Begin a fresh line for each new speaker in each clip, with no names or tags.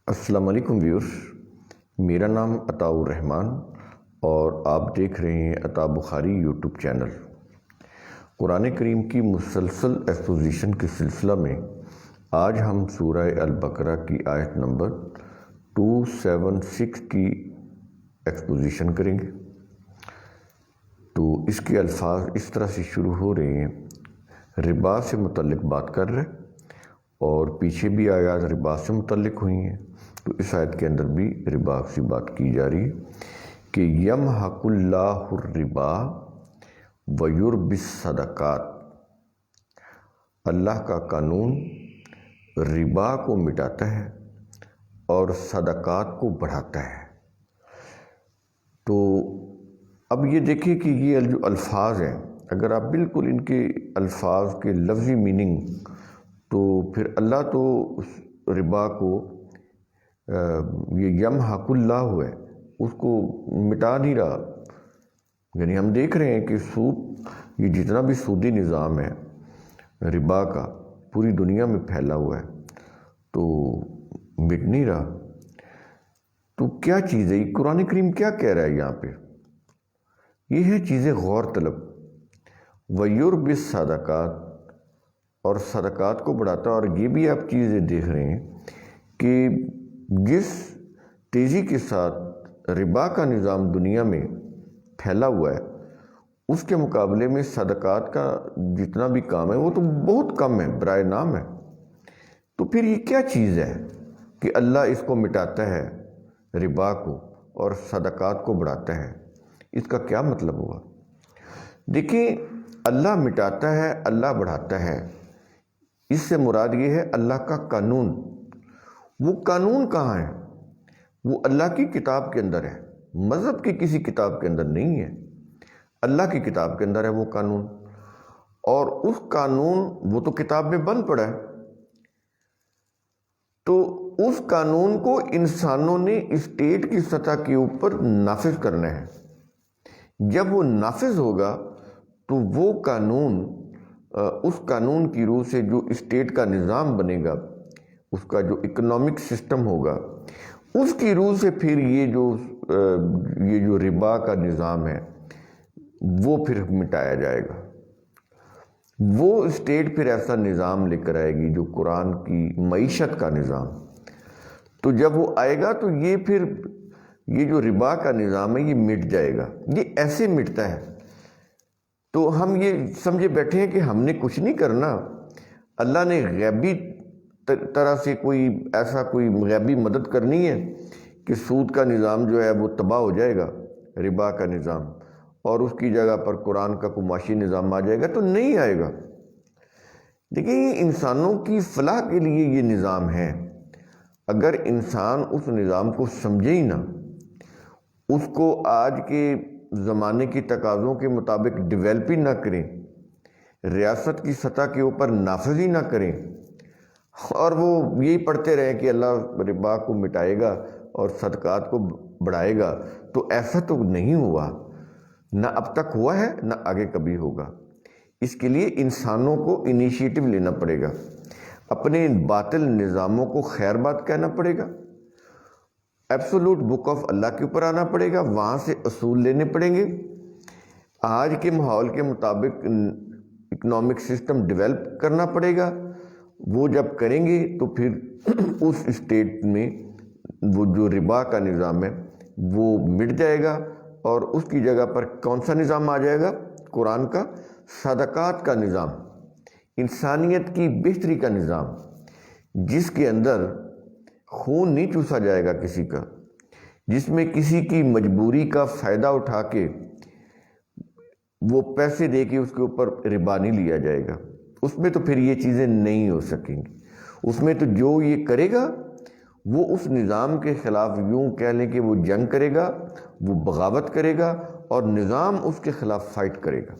السلام علیکم ویورز، میرا نام عطاء الرحمن اور آپ دیکھ رہے ہیں عطاء بخاری یوٹیوب چینل۔ قرآن کریم کی مسلسل ایکسپوزیشن کے سلسلہ میں آج ہم سورہ البقرہ کی آیت نمبر 276 کی ایکسپوزیشن کریں گے۔ تو اس کے الفاظ اس طرح سے شروع ہو رہے ہیں، ربا سے متعلق بات کر رہے اور پیچھے بھی آیات ربا سے متعلق ہوئی ہیں، تو اس آیت کے اندر بھی ربا سے بات کی جا رہی ہے کہ یمحق اللہ الربا ویربی الصدقات۔ اللہ کا قانون ربا کو مٹاتا ہے اور صدقات کو بڑھاتا ہے۔ تو اب یہ دیکھیں کہ یہ جو الفاظ ہیں، اگر آپ بالکل ان کے الفاظ کے لفظی میننگ، تو پھر اللہ تو ربا کو یہ یمحق اللہ ہے اس کو مٹا نہیں رہا۔ یعنی ہم دیکھ رہے ہیں کہ سود، یہ جتنا بھی سودی نظام ہے ربا کا، پوری دنیا میں پھیلا ہوا ہے، تو مٹ نہیں رہا۔ تو کیا چیز ہے؟ قرآن کریم کیا کہہ رہا ہے یہاں پہ؟ یہ ہے چیزیں غور طلب۔ ویربی الصدقات، اور صدقات کو بڑھاتا ہے۔ اور یہ بھی آپ چیزیں دیکھ رہے ہیں کہ جس تیزی کے ساتھ ربا کا نظام دنیا میں پھیلا ہوا ہے، اس کے مقابلے میں صدقات کا جتنا بھی کام ہے وہ تو بہت کم ہے، برائے نام ہے۔ تو پھر یہ کیا چیز ہے کہ اللہ اس کو مٹاتا ہے ربا کو اور صدقات کو بڑھاتا ہے؟ اس کا کیا مطلب ہوا؟ دیکھیں، اللہ مٹاتا ہے، اللہ بڑھاتا ہے، اس سے مراد یہ ہے اللہ کا قانون۔ وہ قانون کہاں ہے؟ وہ اللہ کی کتاب کے اندر ہے، مذہب کی کسی کتاب کے اندر نہیں ہے، اللہ کی کتاب کے اندر ہے وہ قانون۔ اور اس قانون، وہ تو کتاب میں بند پڑا ہے، تو اس قانون کو انسانوں نے اسٹیٹ کی سطح کے اوپر نافذ کرنا ہے۔ جب وہ نافذ ہوگا تو وہ قانون، اس قانون کی روح سے جو اسٹیٹ کا نظام بنے گا، اس کا جو اکنامک سسٹم ہوگا، اس کی روح سے پھر یہ جو ربا کا نظام ہے وہ پھر مٹایا جائے گا۔ وہ اسٹیٹ پھر ایسا نظام لے کر آئے گی جو قرآن کی معیشت کا نظام۔ تو جب وہ آئے گا تو یہ پھر یہ جو ربا کا نظام ہے یہ مٹ جائے گا۔ یہ ایسے مٹتا ہے۔ تو ہم یہ سمجھے بیٹھے ہیں کہ ہم نے کچھ نہیں کرنا، اللہ نے غیبی طرح سے کوئی غیبی مدد کرنی ہے کہ سود کا نظام جو ہے وہ تباہ ہو جائے گا، ربا کا نظام، اور اس کی جگہ پر قرآن کا کوئی معاشی نظام آ جائے گا؟ تو نہیں آئے گا۔ دیکھیں، یہ انسانوں کی فلاح کے لیے یہ نظام ہے۔ اگر انسان اس نظام کو سمجھے ہی نہ، اس کو آج کے زمانے کی تقاضوں کے مطابق ڈیولپ ہی نہ کریں، ریاست کی سطح کے اوپر نافذ ہی نہ کریں، اور وہ یہی پڑھتے رہیں کہ اللہ ربا کو مٹائے گا اور صدقات کو بڑھائے گا، تو ایسا تو نہیں ہوا، نہ اب تک ہوا ہے، نہ آگے کبھی ہوگا۔ اس کے لیے انسانوں کو انیشیٹو لینا پڑے گا، اپنے باطل نظاموں کو خیر بات کہنا پڑے گا، ایبسولوٹ بک آف اللہ کے اوپر آنا پڑے گا، وہاں سے اصول لینے پڑیں گے، آج کے ماحول کے مطابق اکنامک سسٹم ڈیولپ کرنا پڑے گا۔ وہ جب کریں گے تو پھر اس اسٹیٹ میں وہ جو ربا کا نظام ہے وہ مٹ جائے گا، اور اس کی جگہ پر کون سا نظام آ جائے گا؟ قرآن کا صدقات کا نظام، انسانیت کی بہتری کا نظام، جس کے اندر خون نہیں چوسا جائے گا کسی کا، جس میں کسی کی مجبوری کا فائدہ اٹھا کے وہ پیسے دے کے اس کے اوپر ربا نہیں لیا جائے گا۔ اس میں تو پھر یہ چیزیں نہیں ہو سکیں گی۔ اس میں تو جو یہ کرے گا وہ اس نظام کے خلاف، یوں کہہ لیں کہ وہ جنگ کرے گا، وہ بغاوت کرے گا، اور نظام اس کے خلاف فائٹ کرے گا۔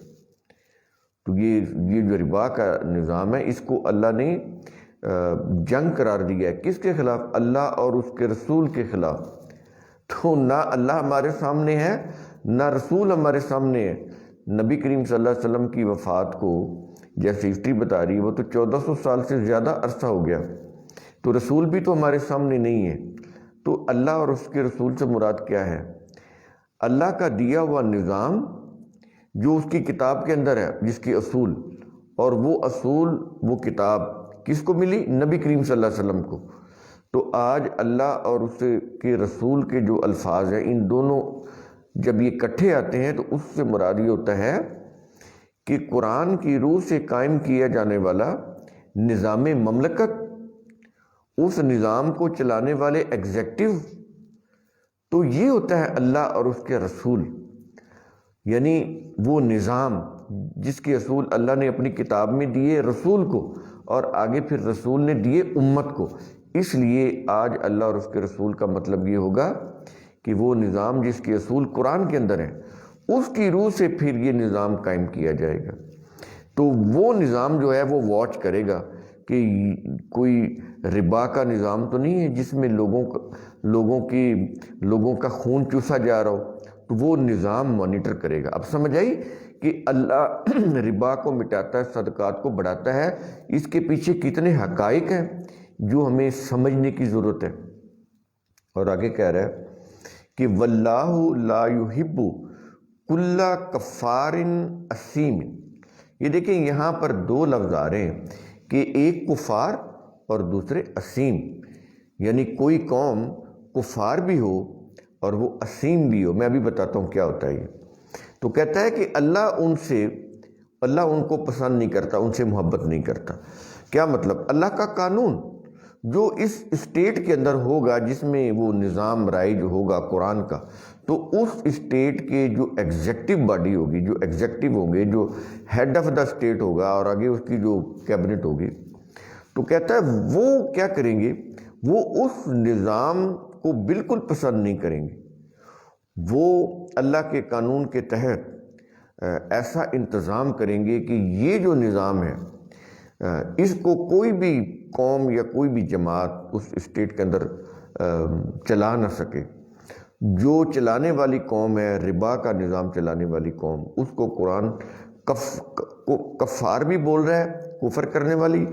تو یہ جو ربا کا نظام ہے، اس کو اللہ نے جنگ قرار دیا ہے۔ کس کے خلاف؟ اللہ اور اس کے رسول کے خلاف۔ تو نہ اللہ ہمارے سامنے ہے، نہ رسول ہمارے سامنے ہے۔ نبی کریم صلی اللہ علیہ وسلم کی وفات کو جیسے ہسٹری بتا رہی ہے، وہ تو 1400 سال سے زیادہ عرصہ ہو گیا، تو رسول بھی تو ہمارے سامنے نہیں ہے۔ تو اللہ اور اس کے رسول سے مراد کیا ہے؟ اللہ کا دیا ہوا نظام جو اس کی کتاب کے اندر ہے، جس کی اصول، اور وہ اصول وہ کتاب کس کو ملی؟ نبی کریم صلی اللہ علیہ وسلم کو۔ تو آج اللہ اور اس کے رسول کے جو الفاظ ہیں، ان دونوں جب یہ اکٹھے آتے ہیں تو اس سے مراد یہ ہوتا ہے کہ قرآن کی روح سے قائم کیا جانے والا نظام مملکت، اس نظام کو چلانے والے ایگزیکٹو، تو یہ ہوتا ہے اللہ اور اس کے رسول، یعنی وہ نظام جس کے اصول اللہ نے اپنی کتاب میں دیے رسول کو، اور آگے پھر رسول نے دیے امت کو۔ اس لیے آج اللہ اور اس کے رسول کا مطلب یہ ہوگا کہ وہ نظام جس کے اصول قرآن کے اندر ہیں، اس کی روح سے پھر یہ نظام قائم کیا جائے گا۔ تو وہ نظام جو ہے وہ واچ کرے گا کہ کوئی ربا کا نظام تو نہیں ہے جس میں لوگوں کا خون چوسا جا رہا ہو، تو وہ نظام مانیٹر کرے گا۔ اب سمجھ آئی کہ اللہ ربا کو مٹاتا ہے، صدقات کو بڑھاتا ہے، اس کے پیچھے کتنے حقائق ہیں جو ہمیں سمجھنے کی ضرورت ہے۔ اور آگے کہہ رہا ہے کہ واللہ لا یحب کل کفار اثیم۔ یہ دیکھیں یہاں پر دو لفظ آ رہے ہیں کہ ایک کفار اور دوسرے اسیم، یعنی کوئی قوم کفار بھی ہو اور وہ اسیم بھی ہو۔ میں ابھی بتاتا ہوں کیا ہوتا ہے یہ۔ تو کہتا ہے کہ اللہ ان کو پسند نہیں کرتا، ان سے محبت نہیں کرتا۔ کیا مطلب؟ اللہ کا قانون جو اس اسٹیٹ کے اندر ہوگا، جس میں وہ نظام رائج ہوگا قرآن کا، تو اس اسٹیٹ کے جو ایگزیکٹو باڈی ہوگی، جو ایگزیکٹو ہوں گے، جو ہیڈ آف دا اسٹیٹ ہوگا، اور آگے اس کی جو کیبنٹ ہوگی، تو کہتا ہے وہ کیا کریں گے؟ وہ اس نظام کو بالکل پسند نہیں کریں گے۔ وہ اللہ کے قانون کے تحت ایسا انتظام کریں گے کہ یہ جو نظام ہے اس کو کوئی بھی قوم یا کوئی بھی جماعت اس اسٹیٹ کے اندر چلا نہ سکے۔ جو چلانے والی قوم ہے، ربا کا نظام چلانے والی قوم، اس کو قرآن کفار بھی بول رہا ہے، کفر کرنے والی،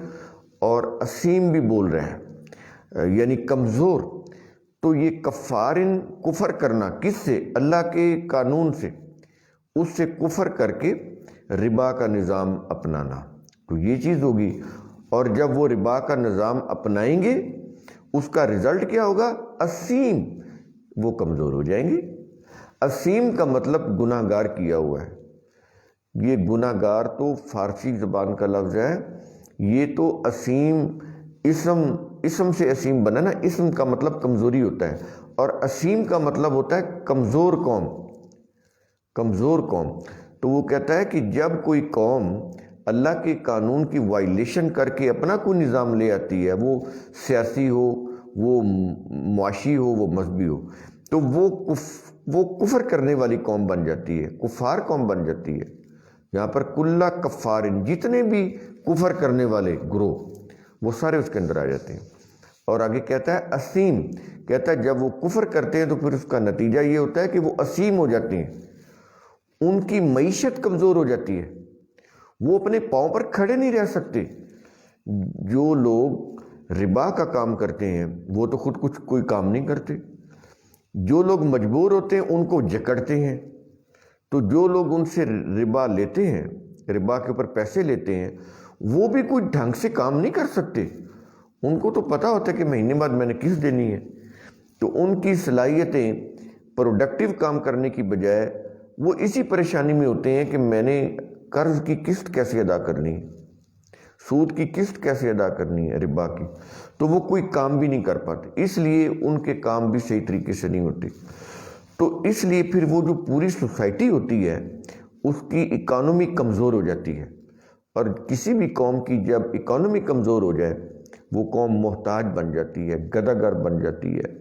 اور اسیم بھی بول رہا ہے، یعنی کمزور۔ تو یہ کفارن، کفر کرنا کس سے؟ اللہ کے قانون سے، اس سے کفر کر کے ربا کا نظام اپنانا، تو یہ چیز ہوگی۔ اور جب وہ ربا کا نظام اپنائیں گے، اس کا رزلٹ کیا ہوگا؟ اسیم، وہ کمزور ہو جائیں گے۔ اسیم کا مطلب گناہ گار کیا ہوا ہے۔ یہ گناہ گار تو فارسی زبان کا لفظ ہے، یہ تو اسیم اسم سے اسیم بنا نا، اسم کا مطلب کمزوری ہوتا ہے، اور اسیم کا مطلب ہوتا ہے کمزور قوم، کمزور قوم۔ تو وہ کہتا ہے کہ جب کوئی قوم اللہ کے قانون کی وائلیشن کر کے اپنا کوئی نظام لے آتی ہے، وہ سیاسی ہو، وہ معاشی ہو، وہ مذہبی ہو، تو وہ کفر کرنے والی قوم بن جاتی ہے، کفار قوم بن جاتی ہے۔ یہاں پر کلّا کفارن، جتنے بھی کفر کرنے والے گروہ، وہ سارے اس کے اندر آ جاتے ہیں۔ اور آگے کہتا ہے اسیم، کہتا ہے جب وہ کفر کرتے ہیں تو پھر اس کا نتیجہ یہ ہوتا ہے کہ وہ اسیم ہو جاتے ہیں، ان کی معیشت کمزور ہو جاتی ہے، وہ اپنے پاؤں پر کھڑے نہیں رہ سکتے۔ جو لوگ ربا کا کام کرتے ہیں وہ تو خود کچھ کوئی کام نہیں کرتے، جو لوگ مجبور ہوتے ہیں ان کو جکڑتے ہیں، تو جو لوگ ان سے ربا لیتے ہیں، ربا کے اوپر پیسے لیتے ہیں، وہ بھی کوئی ڈھنگ سے کام نہیں کر سکتے۔ ان کو تو پتہ ہوتا ہے کہ مہینے بعد میں نے قسط دینی ہے، تو ان کی صلاحیتیں پروڈکٹیو کام کرنے کی بجائے وہ اسی پریشانی میں ہوتے ہیں کہ میں نے قرض کی قسط کیسے ادا کرنی ہے، سود کی قسط کیسے ادا کرنی ہے ربا کی، تو وہ کوئی کام بھی نہیں کر پاتے، اس لیے ان کے کام بھی صحیح طریقے سے نہیں ہوتے۔ تو اس لیے پھر وہ جو پوری سوسائٹی ہوتی ہے اس کی اکانومی کمزور ہو جاتی ہے، اور کسی بھی قوم کی جب اکانومی کمزور ہو جائے وہ قوم محتاج بن جاتی ہے، گداگر بن جاتی ہے،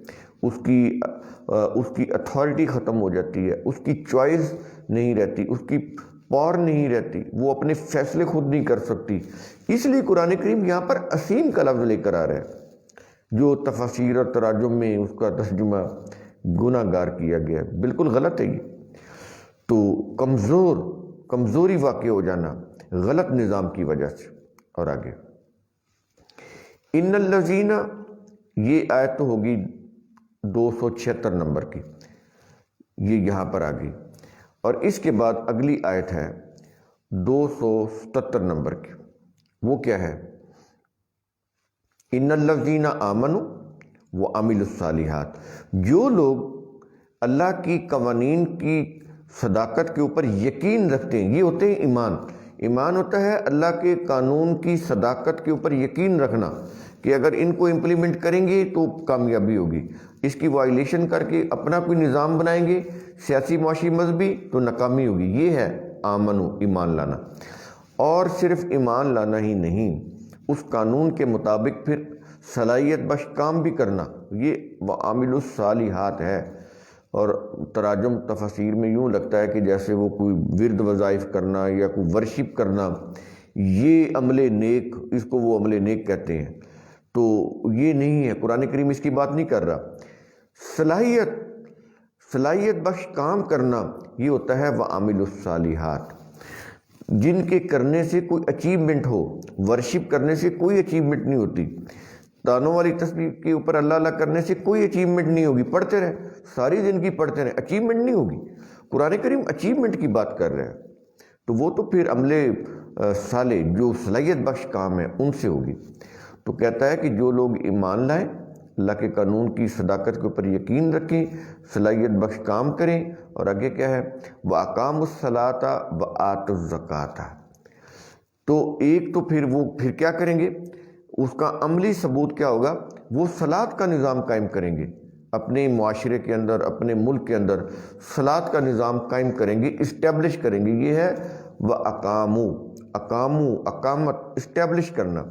اس کی اتھارٹی ختم ہو جاتی ہے، اس کی چوائس نہیں رہتی، اس کی پاور نہیں رہتی، وہ اپنے فیصلے خود نہیں کر سکتی۔ اس لیے قرآن کریم یہاں پر اسیم کا لفظ لے کر آ رہا ہے، جو تفاسیر اور تراجم میں اس کا ترجمہ گناہ گار کیا گیا ہے، بالکل غلط ہے یہ۔ تو کمزوری واقع ہو جانا غلط نظام کی وجہ سے۔ اور آگے ان الذین، یہ آیت تو ہوگی 276 نمبر کی، یہ یہاں پر آ گئی، اور اس کے بعد اگلی آیت ہے 277 نمبر کی، وہ کیا ہے؟ ان الذین آمنوا وعملوا الصالحات، جو لوگ اللہ کی قوانین کی صداقت کے اوپر یقین رکھتے ہیں، یہ ہوتے ہیں ایمان۔ ایمان ہوتا ہے اللہ کے قانون کی صداقت کے اوپر یقین رکھنا کہ اگر ان کو امپلیمنٹ کریں گے تو کامیابی ہوگی، اس کی وائلیشن کر کے اپنا کوئی نظام بنائیں گے سیاسی، معاشی، مذہبی، تو ناکامی ہوگی۔ یہ ہے آمنو، ایمان لانا۔ اور صرف ایمان لانا ہی نہیں، اس قانون کے مطابق پھر صلاحیت بخش کام بھی کرنا، یہ وعامل الصالحات ہے۔ اور تراجم تفاسیر میں یوں لگتا ہے کہ جیسے وہ کوئی ورد وظائف کرنا یا کوئی ورشپ کرنا، یہ عمل نیک، اس کو وہ عمل نیک کہتے ہیں، تو یہ نہیں ہے، قرآن کریم اس کی بات نہیں کر رہا۔ صلاحیت بخش کام کرنا یہ ہوتا ہے وعامل الصالحات، جن کے کرنے سے کوئی اچیومنٹ ہو۔ ورشپ کرنے سے کوئی اچیومنٹ نہیں ہوتی، تانوں والی تسبیح کے اوپر اللہ اللہ کرنے سے کوئی اچیومنٹ نہیں ہوگی، پڑھتے رہے ساری زندگی پڑھتے رہے، اچیومنٹ نہیں ہوگی۔ قرآن کریم اچیومنٹ کی بات کر رہا ہے، تو وہ تو پھر عمل صالح جو صلاحیت بخش کام ہے ان سے ہوگی۔ تو کہتا ہے کہ جو لوگ ایمان لائیں، اللہ کے قانون کی صداقت کے اوپر یقین رکھیں، صلاحیت بخش کام کریں، اور آگے کیا ہے؟ وَأَقَامُوا الصَّلَاةَ وَآتُوا الزَّكَاةَ۔ تو ایک تو پھر وہ پھر کیا کریں گے، اس کا عملی ثبوت کیا ہوگا؟ وہ صلاۃ کا نظام قائم کریں گے، اپنے معاشرے کے اندر، اپنے ملک کے اندر صلاۃ کا نظام قائم کریں گے، اسٹیبلش کریں گے۔ یہ ہے اقامو، اقامت، اسٹیبلش کرنا،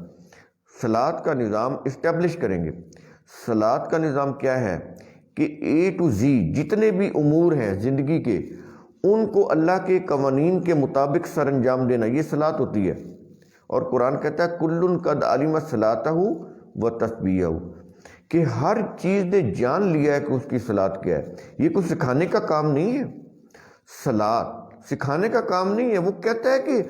صلاۃ کا نظام اسٹیبلش کریں گے۔ صلاۃ کا نظام کیا ہے کہ A to Z جتنے بھی امور ہیں زندگی کے، ان کو اللہ کے قوانین کے مطابق سر انجام دینا، یہ صلاۃ ہوتی ہے۔ اور قرآن کہتا ہے کل قد علم صلاتہ و تسبیحہ، کہ ہر چیز نے جان لیا ہے کہ اس کی صلاۃ کیا ہے۔ یہ کچھ سکھانے کا کام نہیں ہے، صلاۃ سکھانے کا کام نہیں ہے، وہ کہتا ہے کہ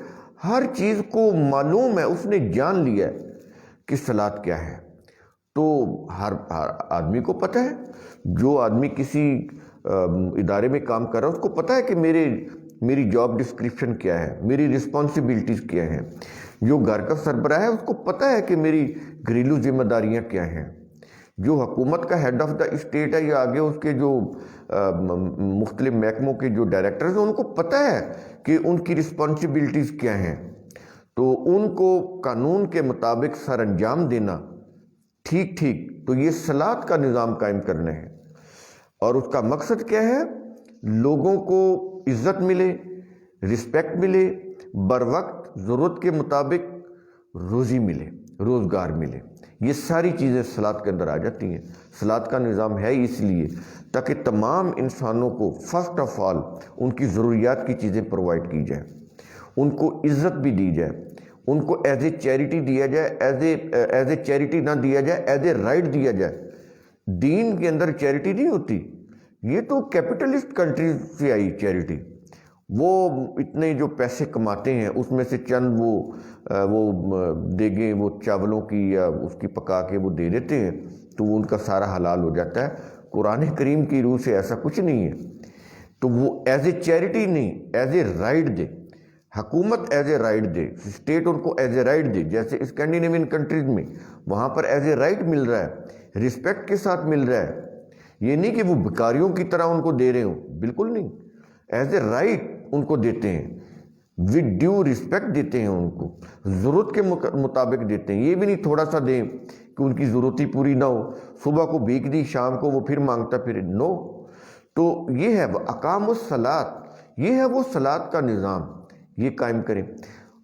ہر چیز کو معلوم ہے، اس نے جان لیا ہے کہ صلاۃ کیا ہے۔ تو ہر آدمی کو پتہ ہے، جو آدمی کسی ادارے میں کام کر رہا ہے اس کو پتہ ہے کہ میری جاب ڈسکرپشن کیا ہے، میری رسپانسبلٹیز کیا ہیں۔ جو گھر کا سربراہ ہے اس کو پتہ ہے کہ میری گھریلو ذمہ داریاں کیا ہیں۔ جو حکومت کا ہیڈ آف دا اسٹیٹ ہے یا آگے اس کے جو مختلف محکموں کے جو ڈائریکٹرز ہیں، ان کو پتہ ہے کہ ان کی رسپانسبلٹیز کیا ہیں، تو ان کو قانون کے مطابق سر انجام دینا، ٹھیک تو یہ صلاۃ کا نظام قائم کرنا ہے۔ اور اس کا مقصد کیا ہے؟ لوگوں کو عزت ملے، رسپیکٹ ملے، بر وقت ضرورت کے مطابق روزی ملے، روزگار ملے۔ یہ ساری چیزیں صلاۃ کے اندر آ جاتی ہیں۔ صلاۃ کا نظام ہے اس لیے تاکہ تمام انسانوں کو فرسٹ آف آل ان کی ضروریات کی چیزیں پرووائڈ کی جائیں، ان کو عزت بھی دی جائے، ان کو ایز اے چیریٹی دیا جائے، ایز اے چیریٹی نہ دیا جائے، ایز اے رائٹ دیا جائے۔ دین کے اندر چیریٹی نہیں ہوتی، یہ تو کیپٹلسٹ کنٹریز سے آئی چیریٹی۔ وہ اتنے جو پیسے کماتے ہیں اس میں سے چند وہ دیگیں وہ چاولوں کی یا اس کی پکا کے وہ دے دیتے ہیں، تو وہ ان کا سارا حلال ہو جاتا ہے۔ قرآن کریم کی روح سے ایسا کچھ نہیں ہے۔ تو وہ ایز اے چیریٹی نہیں، ایز اے رائٹ دے، حکومت ایز اے رائٹ دے، اسٹیٹ ان کو ایز اے رائٹ دے۔ جیسے اسکینڈینیوین کنٹریز میں وہاں پر ایز اے رائٹ مل رہا ہے، رسپیکٹ کے ساتھ مل رہا ہے۔ یہ نہیں کہ وہ بھکاریوں کی طرح ان کو دے رہے ہوں، بالکل نہیں، ایز اے رائٹ ان کو دیتے ہیں، ود ڈیو رسپیکٹ دیتے ہیں، ان کو ضرورت کے مطابق دیتے ہیں۔ یہ بھی نہیں تھوڑا سا دیں کہ ان کی ضرورت ہی پوری نہ ہو، صبح کو بھیک دی شام کو وہ پھر مانگتا پھر، نو۔ تو یہ ہے اقام الصلاۃ، یہ ہے وہ صلاۃ کا نظام، یہ قائم کریں۔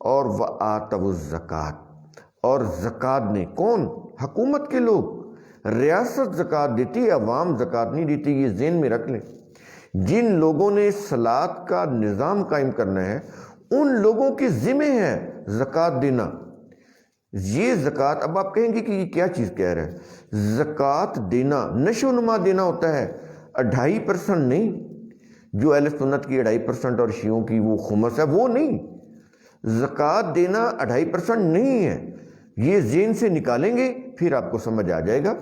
اور وآتوا الزکوٰۃ، اور زکوٰۃ نے کون؟ حکومت کے لوگ، ریاست زکوٰۃ دیتی ہے، عوام زکوٰۃ نہیں دیتی، یہ ذہن میں رکھ لیں۔ جن لوگوں نے صلاۃ کا نظام قائم کرنا ہے ان لوگوں کے ذمہ ہے زکوٰۃ دینا۔ یہ زکوٰۃ، اب آپ کہیں گے کہ یہ کیا چیز کہہ رہا ہے؟ زکوٰۃ دینا نشو و نما دینا ہوتا ہے، 2.5% نہیں، جو اہل سنت کی 2.5% اور شیعوں کی وہ خمس ہے، وہ نہیں۔ زکوٰۃ دینا 2.5% نہیں ہے، یہ ذہن سے نکالیں گے پھر آپ کو سمجھ آ جائے گا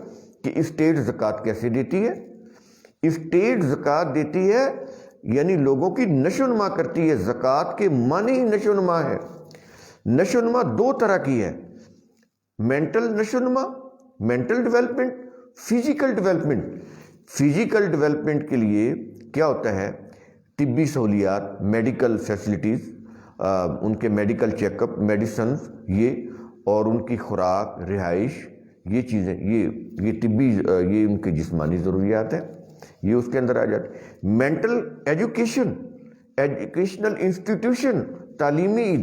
کہ اسٹیٹ زکوٰۃ کیسے دیتی ہے؟ اسٹیٹ زکوٰۃ دیتی ہے یعنی لوگوں کی نشو نما کرتی ہے. زکوٰۃ کے معنی ہی نشو نما ہے. نشو نما دو طرح کی ہے، مینٹل نشو نما، mental development, physical development. Physical development کے لیے کیا ہوتا ہے؟ طبی سہولیات، میڈیکل فیسلٹیز، ان کے میڈیکل چیک اپ، میڈیسنز، یہ اور ان کی خوراک، رہائش، یہ چیزیں، یہ طبی، یہ ان کے جسمانی ضروریات ہیں، یہ اس کے اندر آ جاتے. مینٹل ایجوکیشن، ایجوکیشنل انسٹیٹیوشن، تعلیمی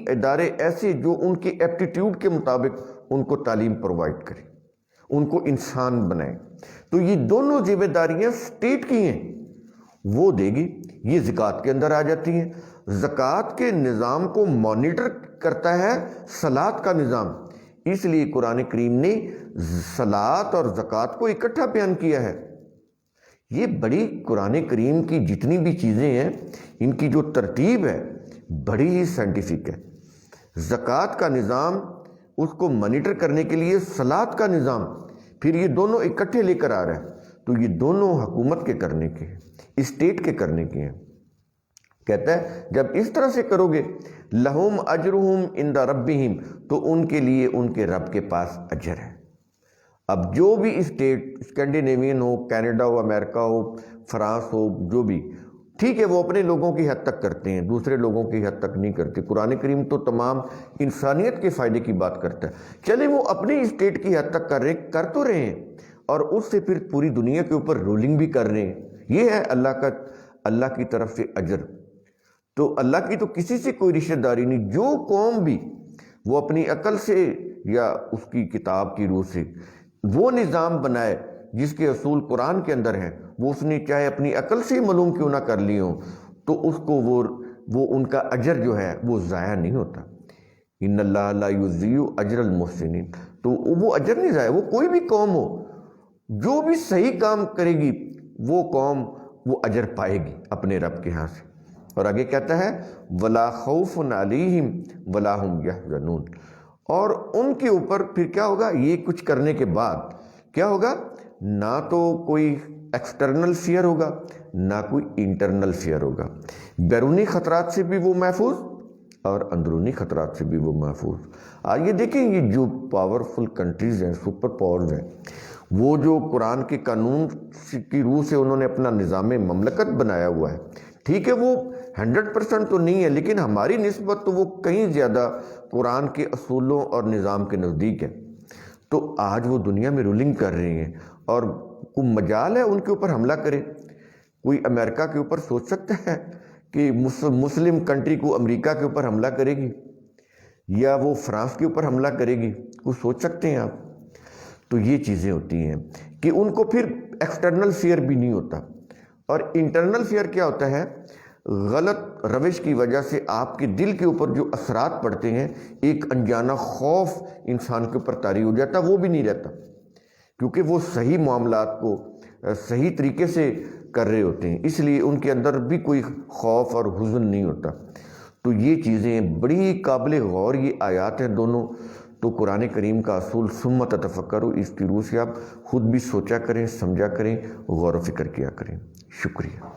ادارے ایسے جو ان کے ایپٹیٹیوڈ کے مطابق ان کو تعلیم پرووائڈ کرے، ان کو انسان بنائے. تو یہ دونوں ذمہ داریاں اسٹیٹ کی ہیں، وہ دے گی. یہ زکوٰۃ کے اندر آ جاتی ہیں. زکوٰۃ کے نظام کو مانیٹر کرتا ہے صلاۃ کا نظام. اس لیے قرآن کریم نے صلاۃ اور زکوٰۃ کو اکٹھا بیان کیا ہے. یہ بڑی قرآن کریم کی جتنی بھی چیزیں ہیں ان کی جو ترتیب ہے بڑی ہی سائنٹیفک ہے. زکوٰۃ کا نظام، اس کو مانیٹر کرنے کے لیے صلاۃ کا نظام، پھر یہ دونوں اکٹھے لے کر آ رہا ہے. تو یہ دونوں حکومت کے کرنے کے ہیں، اسٹیٹ کے کرنے کے ہیں. کہتا ہے جب اس طرح سے کرو گے لہم اجرہم عند ربہم، تو ان کے لیے ان کے رب کے پاس اجر ہے. اب جو بھی اسٹیٹ، اسکینڈینیوین ہو، کینیڈا ہو، امریکہ ہو، فرانس ہو، جو بھی، ٹھیک ہے وہ اپنے لوگوں کی حد تک کرتے ہیں، دوسرے لوگوں کی حد تک نہیں کرتے. قرآن کریم تو تمام انسانیت کے فائدے کی بات کرتا ہے. چلے وہ اپنی اسٹیٹ کی حد تک کر تو رہے ہیں، اور اس سے پھر پوری دنیا کے اوپر رولنگ بھی کر رہے ہیں. یہ ہے اللہ کی طرف سے اجر. تو اللہ کی تو کسی سے کوئی رشتہ داری نہیں. جو قوم بھی وہ اپنی عقل سے یا اس کی کتاب کی روح سے وہ نظام بنائے جس کے اصول قرآن کے اندر ہیں، وہ اس نے چاہے اپنی عقل سے معلوم کیوں نہ کر لی ہوں، تو اس کو وہ ان کا اجر جو ہے وہ ضائع نہیں ہوتا. ان اللہ لا یضیع اجر المحسنین. تو وہ اجر نہیں ضائع. وہ کوئی بھی قوم ہو، جو بھی صحیح کام کرے گی وہ قوم وہ اجر پائے گی اپنے رب کے ہاں سے. اور آگے کہتا ہے ولا خوف علیہم ولا هم یحزنون. اور ان کے اوپر پھر کیا ہوگا؟ یہ کچھ کرنے کے بعد کیا ہوگا؟ نہ تو کوئی ایکسٹرنل فیئر ہوگا، نہ کوئی انٹرنل فیئر ہوگا. بیرونی خطرات سے بھی وہ محفوظ اور اندرونی خطرات سے بھی وہ محفوظ. آئیے دیکھیں یہ جو پاورفل کنٹریز ہیں، سپر پاورز ہیں، وہ جو قرآن کے قانون کی روح سے انہوں نے اپنا نظام مملکت بنایا ہوا ہے. ٹھیک ہے وہ 100% تو نہیں ہے، لیکن ہماری نسبت تو وہ کہیں زیادہ قرآن کے اصولوں اور نظام کے نزدیک ہے. تو آج وہ دنیا میں رولنگ کر رہی ہیں، اور کوئی مجال ہے ان کے اوپر حملہ کرے؟ کوئی امریکہ کے اوپر سوچ سکتا ہے کہ مسلم کنٹری کو امریکہ کے اوپر حملہ کرے گی، یا وہ فرانس کے اوپر حملہ کرے گی؟ کچھ سوچ سکتے ہیں آپ؟ تو یہ چیزیں ہوتی ہیں کہ ان کو پھر ایکسٹرنل فیئر بھی نہیں ہوتا. اور انٹرنل فیئر کیا ہوتا ہے؟ غلط روش کی وجہ سے آپ کے دل کے اوپر جو اثرات پڑتے ہیں، ایک انجانہ خوف انسان کے اوپر طاری ہو جاتا، وہ بھی نہیں رہتا، کیونکہ وہ صحیح معاملات کو صحیح طریقے سے کر رہے ہوتے ہیں. اس لیے ان کے اندر بھی کوئی خوف اور حزن نہیں ہوتا. تو یہ چیزیں بڑی قابل غور یہ آیات ہیں دونوں. تو قرآن کریم کا اصول ثم تتفکروا، اس کی روح سے آپ خود بھی سوچا کریں، سمجھا کریں، غور و فکر کیا کریں. شکریہ.